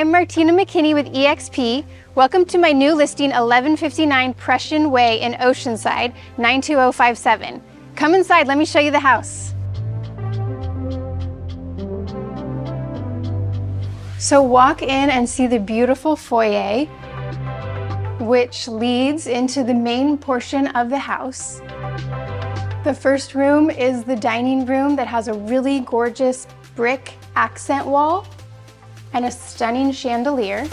I'm Martina McKinney with eXp. Welcome to my new listing, 1159 Prussian Way in Oceanside, 92057. Come inside, let me show you the house. So walk in and see the beautiful foyer, which leads into the main portion of the house. The first room is the dining room that has a really gorgeous brick accent wall and a stunning chandelier.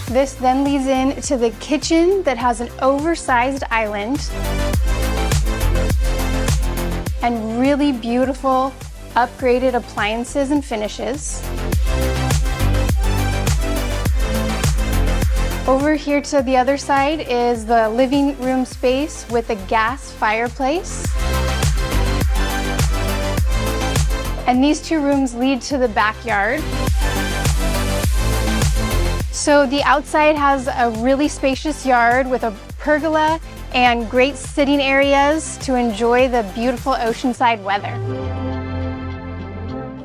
This then leads into the kitchen that has an oversized island and really beautiful upgraded appliances and finishes. Over here to the other side is the living room space with a gas fireplace. And these two rooms lead to the backyard. So the outside has a really spacious yard with a pergola and great sitting areas to enjoy the beautiful oceanside weather.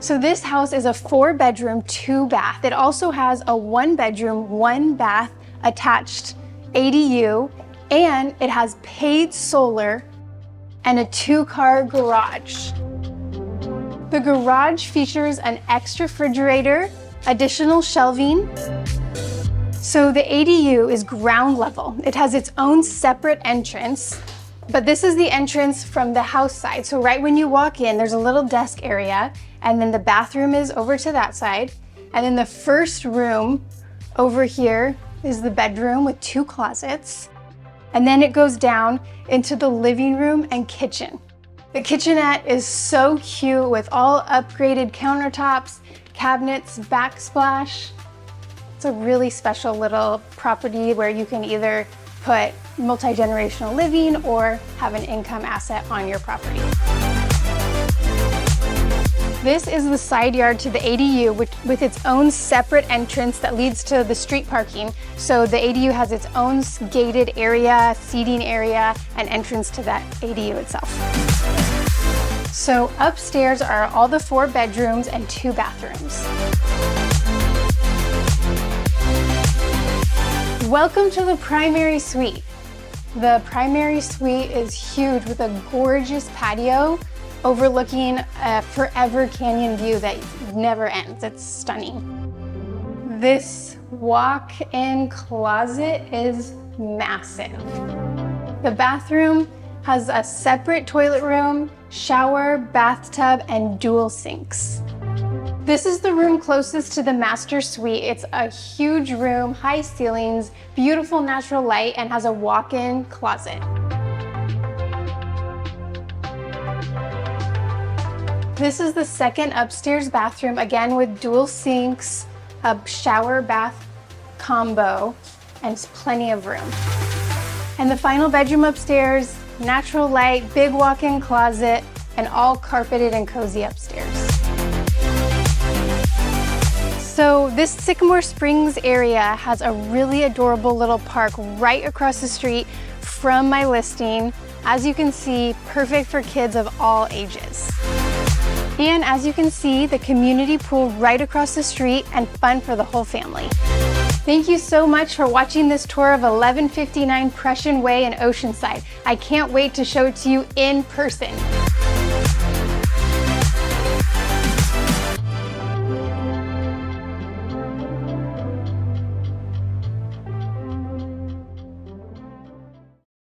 So this house is a 4-bedroom, 2-bath. It also has a 1-bedroom, 1-bath attached ADU, and it has paid solar and a 2-car garage. The garage features an extra refrigerator, additional shelving. So the ADU is ground level. It has its own separate entrance, but this is the entrance from the house side. So right when you walk in, there's a little desk area, and then the bathroom is over to that side. And then the first room over here is the bedroom with 2 closets. And then it goes down into the living room and kitchen. The kitchenette is so cute with all upgraded countertops, cabinets, backsplash. It's a really special little property where you can either put multi-generational living or have an income asset on your property. This is the side yard to the ADU with its own separate entrance that leads to the street parking. So the ADU has its own gated area, seating area, and entrance to that ADU itself. So upstairs are all the 4 bedrooms and 2 bathrooms. Welcome to the primary suite. The primary suite is huge with a gorgeous patio overlooking a forever canyon view that never ends. It's stunning. This walk-in closet is massive. The bathroom has a separate toilet room, shower, bathtub, and dual sinks. This is the room closest to the master suite. It's a huge room, high ceilings, beautiful natural light, and has a walk-in closet. This is the second upstairs bathroom, again with dual sinks, a shower bath combo, and plenty of room. And the final bedroom upstairs, natural light, big walk-in closet, and all carpeted and cozy upstairs. So this Sycamore Springs area has a really adorable little park right across the street from my listing. As you can see, perfect for kids of all ages. And as you can see, the community pool right across the street and fun for the whole family. Thank you so much for watching this tour of 1159 Prussian Way in Oceanside. I can't wait to show it to you in person.